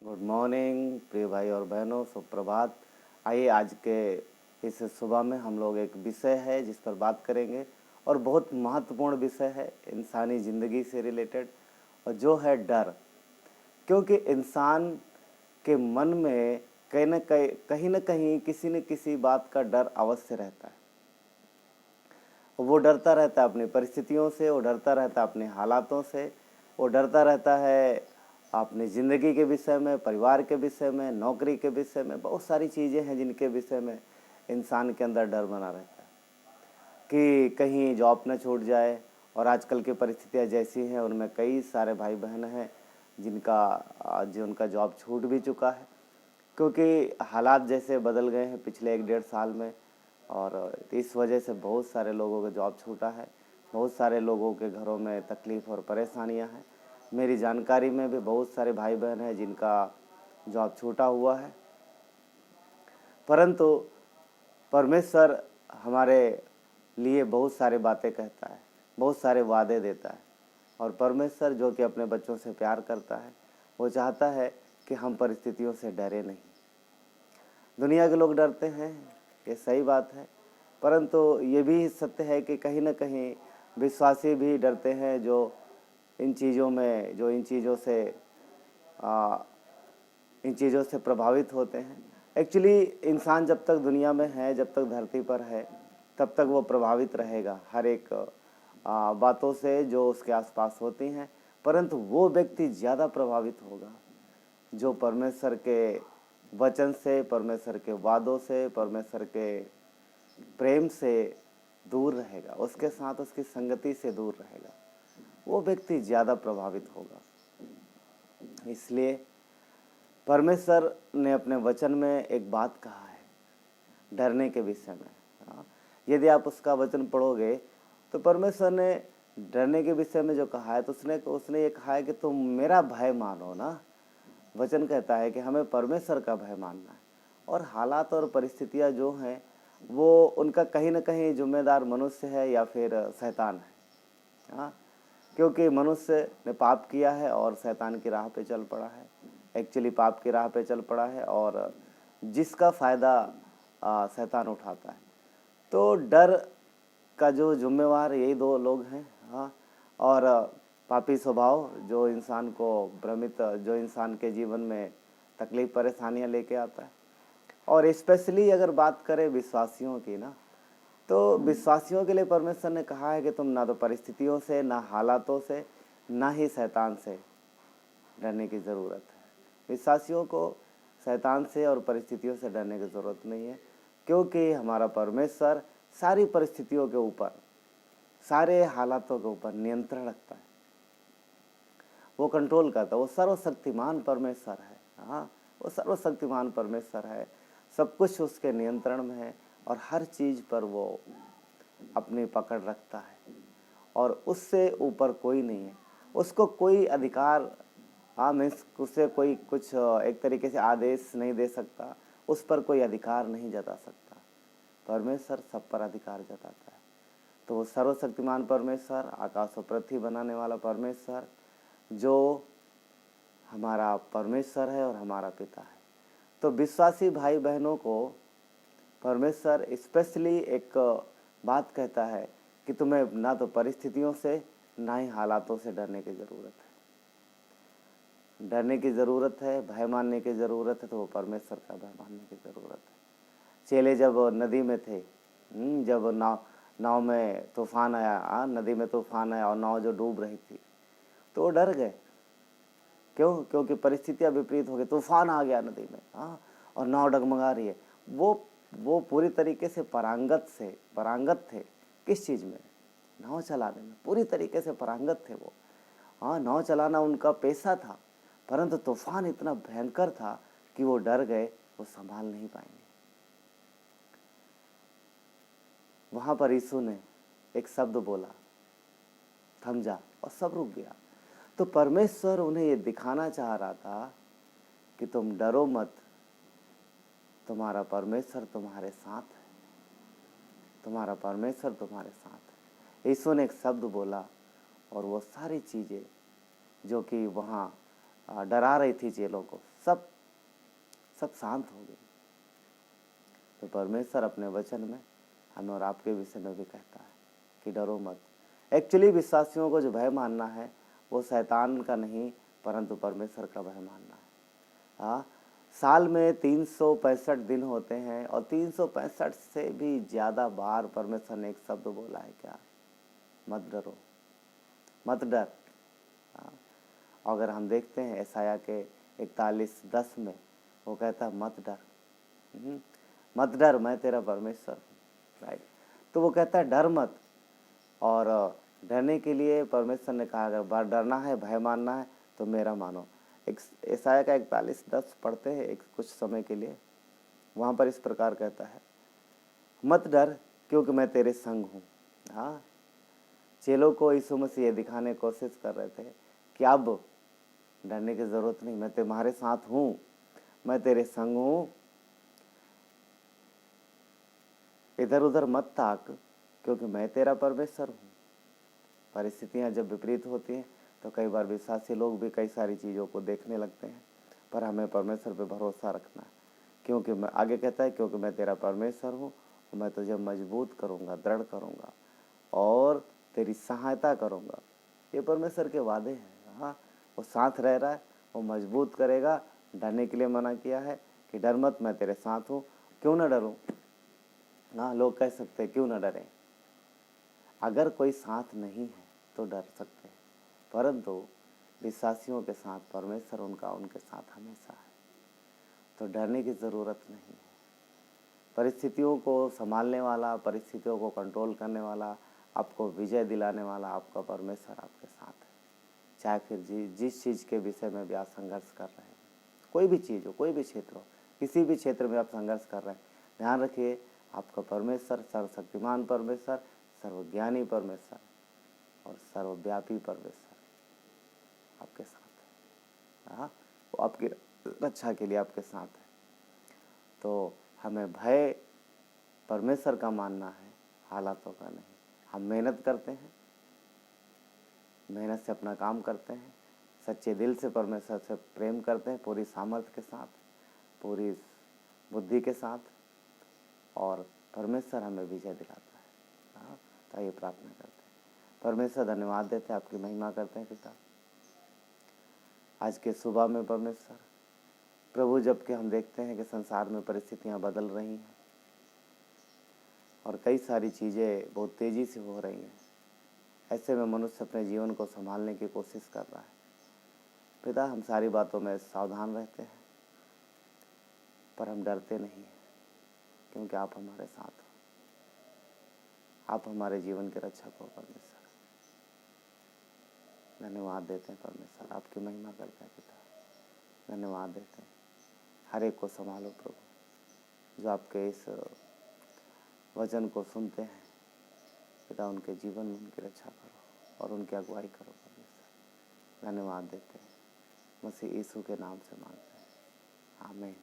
Good morning प्रिय भाई और बहनों, सुप्रभात। आइए आज के इस सुबह में हम लोग एक विषय है जिस पर बात करेंगे और बहुत महत्वपूर्ण विषय है इंसानी ज़िंदगी से रिलेटेड, और जो है डर। क्योंकि इंसान के मन में कहीं न कहीं किसी न किसी बात का डर अवश्य रहता है। वो डरता रहता है अपनी परिस्थितियों से, वो डरता रहता है अपने हालातों से, वो डरता रहता है अपनी ज़िंदगी के विषय में, परिवार के विषय में, नौकरी के विषय में। बहुत सारी चीज़ें हैं जिनके विषय में इंसान के अंदर डर बना रहता है कि कहीं जॉब न छूट जाए। और आजकल की परिस्थितियाँ जैसी हैं उनमें कई सारे भाई बहन हैं जिनका जॉब छूट भी चुका है, क्योंकि हालात जैसे बदल गए हैं पिछले 1 डेढ़ साल में। और इस वजह से बहुत सारे लोगों का जॉब छूटा है, बहुत सारे लोगों के घरों में तकलीफ़ और परेशानियां हैं। मेरी जानकारी में भी बहुत सारे भाई बहन हैं जिनका जॉब छूटा हुआ है, परंतु परमेश्वर हमारे लिए बहुत सारे बातें कहता है, बहुत सारे वादे देता है। और परमेश्वर जो कि अपने बच्चों से प्यार करता है, वो चाहता है कि हम परिस्थितियों से डरे नहीं। दुनिया के लोग डरते हैं, ये सही बात है, परंतु ये भी सत्य है कि कहीं न कहीं विश्वासी भी डरते हैं, जो इन चीज़ों से प्रभावित होते हैं। एक्चुअली इंसान जब तक दुनिया में है, जब तक धरती पर है, तब तक वो प्रभावित रहेगा हर एक बातों से जो उसके आसपास होती हैं, परंतु वो व्यक्ति ज़्यादा प्रभावित होगा जो परमेश्वर के वचन से, परमेश्वर के वादों से, परमेश्वर के प्रेम से दूर रहेगा, उसके साथ उसकी संगति से दूर रहेगा। वो व्यक्ति ज़्यादा प्रभावित होगा। इसलिए परमेश्वर ने अपने वचन में एक बात कहा है डरने के विषय में। यदि आप उसका वचन पढ़ोगे तो परमेश्वर ने डरने के विषय में जो कहा है, तो उसने ये कहा है कि तुम मेरा भय मानो ना। वचन कहता है कि हमें परमेश्वर का भय मानना है। और हालात और परिस्थितियाँ जो हैं वो उनका कहीं न कहीं जिम्मेदार मनुष्य है या फिर शैतान है। हाँ, क्योंकि मनुष्य ने पाप किया है और शैतान की राह पे चल पड़ा है। एक्चुअली पाप की राह पे चल पड़ा है और जिसका फ़ायदा शैतान उठाता है। तो डर का जो जिम्मेवार यही दो लोग हैं। हाँ, और पापी स्वभाव जो इंसान को भ्रमित, जो इंसान के जीवन में तकलीफ परेशानियां लेके आता है। और स्पेशली अगर बात करें विश्वासियों की ना, तो विश्वासियों के लिए परमेश्वर ने कहा है कि तुम ना तो परिस्थितियों से, ना हालातों से, ना ही शैतान से डरने की ज़रूरत है। विश्वासियों को शैतान से और परिस्थितियों से डरने की ज़रूरत नहीं है, क्योंकि हमारा परमेश्वर सारी परिस्थितियों के ऊपर, सारे हालातों के ऊपर नियंत्रण रखता है। वो कंट्रोल करता है। वो सर्वशक्तिमान परमेश्वर है। हाँ, वो सर्वशक्तिमान परमेश्वर है। सब कुछ उसके नियंत्रण में है और हर चीज़ पर वो अपनी पकड़ रखता है और उससे ऊपर कोई नहीं है। उसको कोई अधिकार, मीन्स उसे कोई कुछ एक तरीके से आदेश नहीं दे सकता, उस पर कोई अधिकार नहीं जता सकता। परमेश्वर सब पर अधिकार जताता है। तो वो सर्वशक्तिमान परमेश्वर, आकाश और पृथ्वी बनाने वाला परमेश्वर, जो हमारा परमेश्वर है और हमारा पिता है। तो विश्वासी भाई बहनों को परमेश्वर स्पेशली एक बात कहता है कि तुम्हें ना तो परिस्थितियों से, ना ही हालातों से डरने की ज़रूरत है। डरने की ज़रूरत है, भय मानने की ज़रूरत है, तो वो परमेश्वर का भय मानने की ज़रूरत है। चेले जब नदी में थे, जब नाव में तूफान आया, नदी में तूफान आया और नाव जो डूब रही थी, तो वो डर गए। क्यों? क्योंकि परिस्थितियाँ विपरीत हो गई, तूफान आ गया नदी में, हाँ, और नाव डगमगा रही है। वो पूरी तरीके से पारंगत थे। किस चीज़ में? नाव चलाने में पूरी तरीके से पारंगत थे वो। हाँ, नाव चलाना उनका पेशा था, परंतु तूफान इतना भयंकर था कि वो डर गए, वो संभाल नहीं पाएंगे। वहाँ पर यीशु ने एक शब्द बोला, थम जा, और सब रुक गया। तो परमेश्वर उन्हें ये दिखाना चाह रहा था कि तुम डरो मत, तुम्हारा परमेश्वर तुम्हारे साथ है, तुम्हारा परमेश्वर तुम्हारे साथ है। यीशु ने एक शब्द बोला और वो सारी चीज़ें जो कि वहाँ डरा रही थी चेलों को, सब सब शांत हो गई। तो परमेश्वर अपने वचन में हमें और आपके विषय में भी कहता है कि डरो मत। एक्चुअली विश्वासियों को जो भय मानना है वो शैतान का नहीं परंतु परमेश्वर का भय मानना है। हाँ, साल में 365 दिन होते हैं और 365 से भी ज़्यादा बार परमेश्वर ने एक शब्द बोला है, क्या? मत डरो, मत डर। हाँ, अगर हम देखते हैं यशायाह के 41:10 में वो कहता है मत डर, मत डर, मैं तेरा परमेश्वर हूँ। राइट, तो वो कहता है डर मत। और डरने के लिए परमेश्वर ने कहा अगर डरना है, भय मानना है तो मेरा मानो। एक यशायाह का 41:10 पढ़ते हैं एक कुछ समय के लिए। वहाँ पर इस प्रकार कहता है, मत डर क्योंकि मैं तेरे संग हूँ। हाँ, चेलों को यीशु मसीह ये दिखाने की कोशिश कर रहे थे कि अब डरने की ज़रूरत नहीं, मैं तुम्हारे साथ हूँ, मैं तेरे संग हूँ। इधर उधर मत ताक क्योंकि मैं तेरा परमेश्वर हूँ। परिस्थितियाँ जब विपरीत होती हैं तो कई बार विश्वासी लोग भी कई सारी चीज़ों को देखने लगते हैं, पर हमें परमेश्वर पे भरोसा रखना है। क्योंकि मैं आगे कहता है क्योंकि मैं तेरा परमेश्वर हूँ, मैं तुझे मजबूत करूँगा, दृढ़ करूँगा और तेरी सहायता करूँगा। ये परमेश्वर के वादे हैं। हाँ, वो साथ रह रहा है, वो मजबूत करेगा। डरने के लिए मना किया है कि डर मत, मैं तेरे साथ हूँ। क्यों ना डरूँ? हाँ, लोग कह सकते हैं क्यों ना डरें। अगर कोई साथ नहीं है तो डर सकते हैं, परंतु विश्वासियों के साथ परमेश्वर उनके साथ हमेशा है, तो डरने की ज़रूरत नहीं है। परिस्थितियों को संभालने वाला, परिस्थितियों को कंट्रोल करने वाला, आपको विजय दिलाने वाला आपका परमेश्वर आपके साथ है। चाहे फिर जिस चीज़ के विषय में भी आप संघर्ष कर रहे हैं, कोई भी चीज़ हो, कोई भी क्षेत्र हो, किसी भी क्षेत्र में आप संघर्ष कर रहे हैं, ध्यान रखिए आपका परमेश्वर सर्वशक्तिमान परमेश्वर, सर्वज्ञानी परमेश्वर और सर्वव्यापी परमेश्वर आपके साथ है। हाँ, वो आपकी रक्षा के लिए आपके साथ है। तो हमें भय परमेश्वर का मानना है, हालातों का नहीं। हम मेहनत करते हैं, मेहनत से अपना काम करते हैं, सच्चे दिल से परमेश्वर से प्रेम करते हैं, पूरी सामर्थ्य के साथ, पूरी बुद्धि के साथ, और परमेश्वर हमें विजय दिलाता है। हाँ, तो ये प्रार्थना करते हैं। परमेश्वर धन्यवाद देते हैं, आपकी महिमा करते हैं पिता। आज के सुबह में परमेश्वर प्रभु, जबकि हम देखते हैं कि संसार में परिस्थितियां बदल रही हैं और कई सारी चीज़ें बहुत तेज़ी से हो रही हैं, ऐसे में मनुष्य अपने जीवन को संभालने की कोशिश कर रहा है। पिता, हम सारी बातों में सावधान रहते हैं, पर हम डरते नहीं हैं क्योंकि आप हमारे साथ हो। आप हमारे जीवन के रक्षक हो परमेश्वर। धन्यवाद देते हैं परमेश्वर, आपकी महिमा करते हैं पिता। धन्यवाद देते हैं। हर एक को संभालो प्रभु, जो आपके इस वचन को सुनते हैं पिता, उनके जीवन में उनकी रक्षा करो और उनकी अगुवाई करो परमेश्वर। धन्यवाद देते हैं, मसीह यीशु के नाम से मांगते हैं, आमीन।